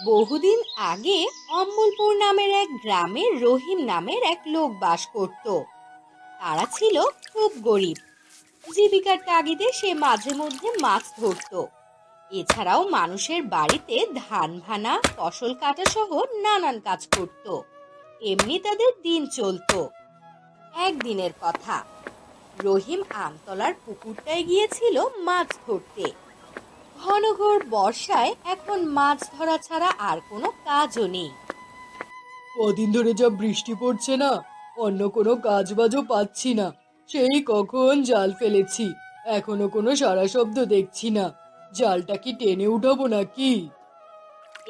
বহুদিন আগে অম্বলপুর নামের এক গ্রামে রহিম নামের এক লোক বাস করত। তারা ছিল খুব গরিব। জীবিকার তাগিদে সে মাঝে মধ্যে মাছ ধরতো। এছাড়াও মানুষের বাড়িতে ধান ভানা, ফসল কাটা সহ নানান কাজ করত। এমনি তাদের দিন চলতো। একদিনের কথা, রহিম আমতলার পুকুরটায় গিয়েছিল মাছ ধরতে। ঘন ঘোর বর্ষায় এখন মাছ ধরা ছাড়া আর কোনো কাজও নেই। কদিন ধরে যা বৃষ্টি পড়ছে না, অন্য কোনো কাজ বাজও পাচ্ছি না। সেই কখন জাল ফেলেছি, এখনো কোনো সাড়া শব্দ দেখছি না। জালটা কি টেনে উঠাবো নাকি?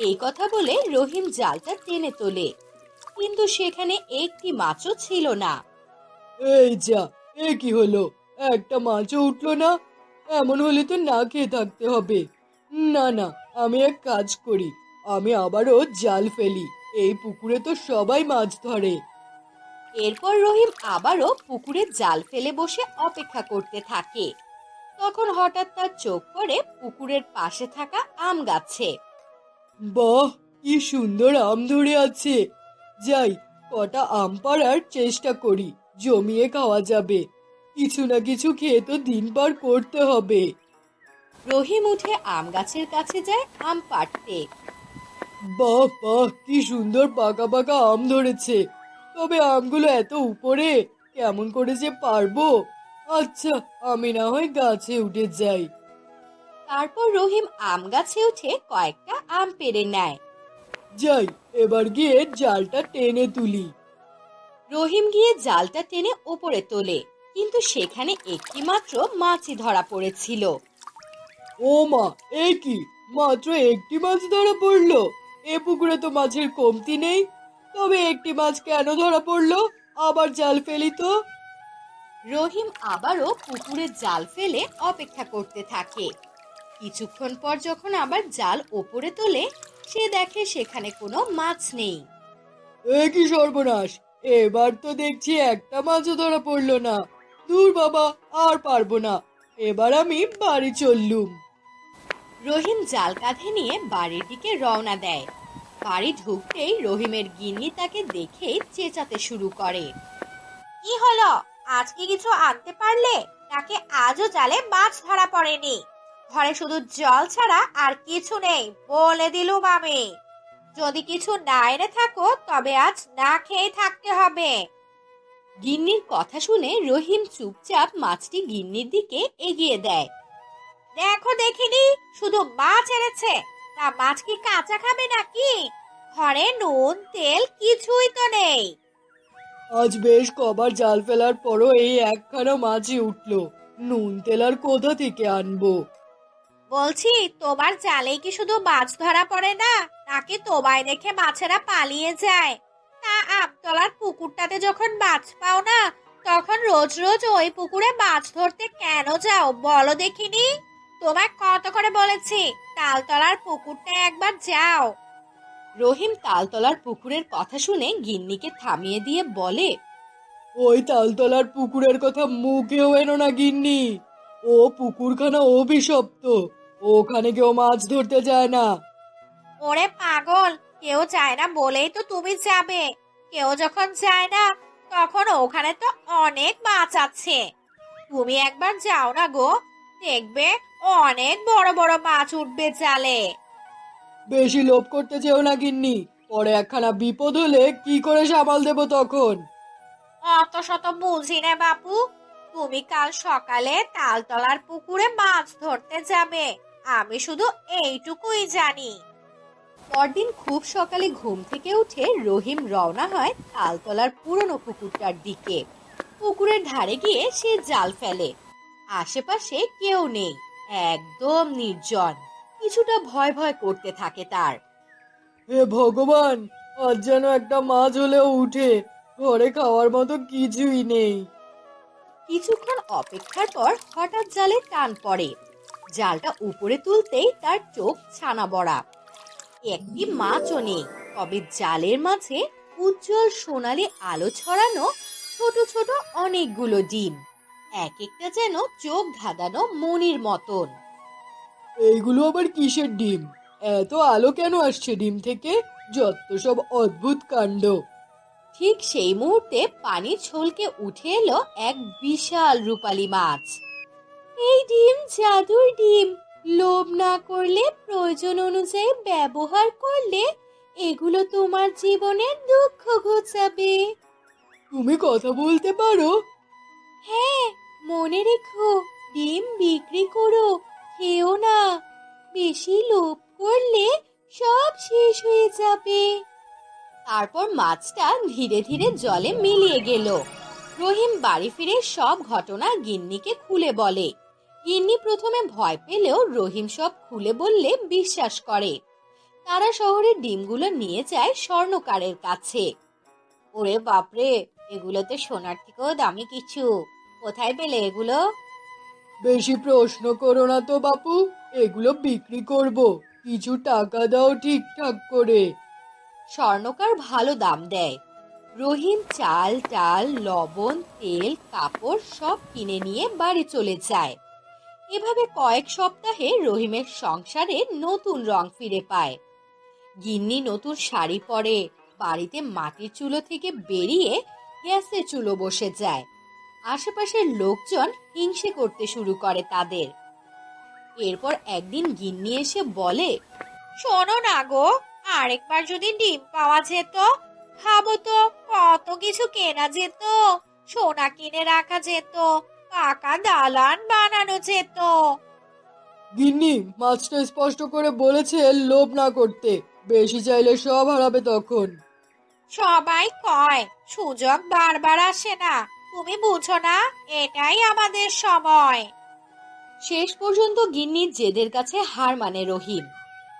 এই কথা বলে রহিম জালটা টেনে তোলে, কিন্তু সেখানে একটি মাছও ছিল না। এই যা, এ কি হলো? একটা মাছও উঠলো না। এমন হলে তো না খেয়ে থাকতে হবে। না না, আমি এক কাজ করি, আমি আবারও জাল ফেলি। এই পুকুরে তো সবাই মাছ ধরে। এরপর রহিম আবারও পুকুরে জাল ফেলে বসে অপেক্ষা করতে থাকে। তখন হঠাৎ তার চোখ পড়ে পুকুরের পাশে থাকা আম গাছে। বাহ, কি সুন্দর আম ধরে আছে! যাই, কটা আম পাড়ার চেষ্টা করি, জমিয়ে খাওয়া যাবে। কিছু না কিছু খেয়ে তো দিন পার করতে হবে। রহিম উঠে আম গাছের কাছে যায় আম পাড়তে। বাহ বাহ, কি সুন্দর পাকা পাকা আম ধরেছে। তবে আমগুলো এত উপরে, কেমন করে যে পারবো? আচ্ছা, আমি না হয় গাছে উঠে যাই। তারপর রহিম আম গাছে উঠে কয়েকটা আম পেড়ে নেয়। যাই, এবার গিয়ে জালটা টেনে তুলি। রহিম গিয়ে জালটা টেনে ওপরে তোলে, কিন্তু সেখানে একটি মাত্র মাছই ধরা পড়েছিল। ও মা, এ কি! মাত্র একটি মাছ ধরা পড়লো। এ পুকুরে তো মাছের কমতি নেই। তবে একটি মাছ কেন ধরা পড়লো? আবার জাল ফেলি তো। রহিম আবারও পুকুরে জাল ফেলে অপেক্ষা করতে থাকে। কিছুক্ষণ পর যখন আবার জাল ওপরে তোলে, সে দেখে সেখানে কোনো মাছ নেই। এ কি সর্বনাশ! এবার তো দেখছি একটা মাছও ধরা পড়লো না। দূর বাবা, আর পারবো না। এবার আমি বাড়ি চললুম। রহিম জাল কাঁধে নিয়ে বাড়ির দিকে রওনা দেয়। বাড়ি ঢুকতেই রহিমের গিন্নি তাকে দেখেই চেঁচাতে শুরু করে। কি হলো? আজকে কিছু আনতে পারলে? নাকি আজও জালে মাছ ধরা পড়েনি? ঘরে শুধু জল ছাড়া আর কিছু নেই বলে দিলুম আমি। যদি কিছু না এনে থাকো তবে আজ না খেয়ে থাকতে হবে। গিন্নির কথা শুনে রহিম চুপচাপ মাছটি গিন্নির দিকে এগিয়ে দেয়। দেখো দেখিনি, শুধু মাছ এনেছে। তা মাছ কি কাঁচা খাবে নাকি? ঘরে নুন তেল কিছুই তো নেই। আজ বেশ কবার জাল ফেলার পরও এই একখানা মাছই উঠলো। নুন তেল আর কোথা থেকে আনবো? বলছি, তোমার জালেই কি শুধু মাছ ধরা পড়ে না, নাকি তোমায় দেখে মাছেরা পালিয়ে যায়? তা আমতলার পুকুরটাতে যখন মাছ পাও না, তখন রোজ রোজ ওই পুকুরে মাছ ধরতে কেন যাও বলো দেখিনি? তোমায় কত করে বলেছি তালতলার পুকুরটায় একবার যাও। রহিম তালতলার পুকুরের কথা শুনে গিন্নিকে থামিয়ে দিয়ে বলে। ওই তালতলার পুকুরের কথা মুখেও এনো না গিন্নি। ও পুকুরখানা অভিশপ্ত। ওখানে কেউ মাছ ধরতে যায় না। ওরে পাগল, কেউ যায় না বলেই তো তুমি যাবে। কেউ যখন যায় না, তখন ওখানে তো অনেক মাছ আছে। তুমি একবার যাও না গো, দেখবে অনেক বড় বড় মাছ উঠবে জালে। বেশি লোভ করতে চেও না গিন্নি, পরে একখানা বিপদ হলে কি করে সামাল দেবো তখন? অত শত বুঝি না বাপু। তুমি কাল সকালে তালতলার পুকুরে মাছ ধরতে যাবে, আমি শুধু এইটুকুই জানি। পরদিন খুব সকালে ঘুম থেকে উঠে রহিম রওনা হয় তালতলার পুরনো পুকুরটার দিকে। পুকুরের ধারে গিয়ে সে জাল ফেলে। আশেপাশে কেউ নেই, একদম নির্জন। কিছুটা ভয় ভয় করতে থাকে তার। হে ভগবান, আজ যেন একটা মাছ হলেও উঠে। ঘরে খাওয়ার মতো কিছুই নেই। কিছুক্ষণ অপেক্ষার পর হঠাৎ জালে টান পড়ে। জালটা উপরে তুলতেই তার চোখ ছানা বড়া। একটি মাছও নেই, তবে জালের মাঝে উজ্জ্বল সোনালী আলো ছড়ানো ছোট ছোট অনেকগুলো ডিম। এক একটা যেন চোখ ধাঁধানো মনির মতন। এইগুলো আবার কিসের ডিম? এত আলো কেন আসছে ডিম থেকে? যত সব অদ্ভুত কাণ্ড। ঠিক সেই মুহূর্তে পানি ছলকে উঠে এলো এক বিশাল রূপালী মাছ। এই ডিম জাদুর ডিম। লোভ না করলে, প্রয়োজন অনুযায়ী ব্যবহার করলে এগুলো তোমার জীবনের দুঃখ ঘোচাবে। তুমি কথা বলতে পারো? হ্যাঁ, মনে রেখো, ডিম বিক্রি করো, খেও না। বেশি লোভ করলে সব শেষ হয়ে যাবে। তারপর মাছটা ধীরে ধীরে জলে মিলিয়ে গেল। রহিম বাড়ি ফিরে সব ঘটনা গিন্নিকে খুলে বলে। গিন্নি প্রথমে ভয় পেলেও রহিম সব খুলে বললে বিশ্বাস করে। তারা শহরের ডিমগুলো নিয়ে যায় স্বর্ণকারের কাছে। ওরে বাপরে, এগুলো তো সোনার থেকেও দামি কিছু। কোথায় পেলে এগুলো? বেশি প্রশ্ন করো না তো বাপু, এগুলো বিক্রি করব। কিছু টাকা দাও ঠিকঠাক করে। স্বর্ণকার ভালো দাম দেয়। রহিম চাল ডাল লবণ তেল কাপড় সব কিনে নিয়ে বাড়ি চলে যায়। এভাবে কয়েক সপ্তাহে রহিমের সংসারে নতুন রং ফিরে পায়। গিন্নি নতুন শাড়ি পরে, বাড়িতে মাটির চুলো থেকে বেরিয়ে গ্যাসের চুলো বসে যায়। আশেপাশের লোকজন হিংসে করতে শুরু করে তাদের। এরপর একদিন গিন্নি এসে বলে, শোনো না গো, আরেকবার যদি ডিম পাওয়া যেত, ভাবো তো কত কিছু কেনা যেত। সোনা কিনে রাখা যেত, পাকা দালান বানানো যেত। গিন্নি মাছটা স্পষ্ট করে বলেছে লোভ না করতে। বেশি চাইলে সব হারাবে তখন। সবাই কয় সুযোগ বারবার আসে না, তুমি বুঝো না, এটাই আমাদের সময়। শেষ পর্যন্ত গিন্নির জেদের কাছে হার মানে রহিম।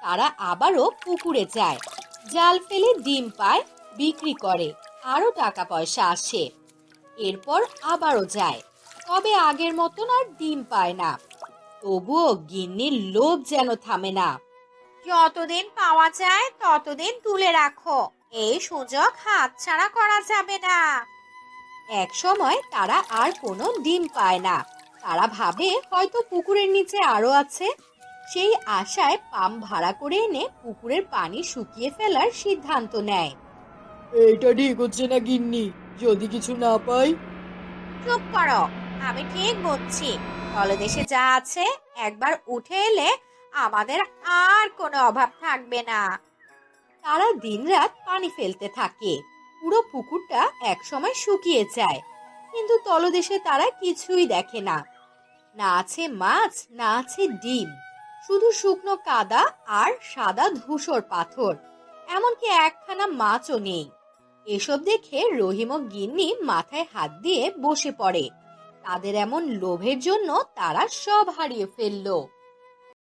তারা আবারও পুকুরে যায়, জাল ফেলে ডিম পায়, বিক্রি করে, আরো টাকা পয়সা আসে। এরপর আবারও যায়, তবে আগের মতন আর ডিম পায় না। তবুও গিন্নির লোভ যেন থামে না। যতদিন পাওয়া যায় ততদিন তুলে রাখো, এই সুযোগ হাতছাড়া করা যাবে না। এক সময় তারা আর কোনো ডিম পায় না। তারা ভাবে হয়তো পুকুরের নিচে আরো আছে। সেই আশায় পাম্প ভাড়া করে এনে পুকুরের পানি শুকিয়ে ফেলার সিদ্ধান্ত নেয়। এইটা ঠিক হচ্ছে না গিন্নি, যদি কিছু না পাই। চুপ করো, আমি ঠিক বুঝছি। তলদেশে যা আছে একবার উঠে এলে আমাদের আর কোনো অভাব থাকবে না। তারা দিনরাত পানি ফেলতে থাকে। পুরো পুকুরটা একসময় শুকিয়ে যায়, কিন্তু তলদেশে তারা কিছুই দেখে না। না আছে মাছ, না আছে ডিম, শুধু শুকনো কাদা আর সাদা ধূসর পাথর। এমনকি একখানা মাছও নেই। এসব দেখে রহিম ও গিন্নি মাথায় হাত দিয়ে বসে পড়ে। তাদের এমন লোভের জন্য তারা সব হারিয়ে ফেললো।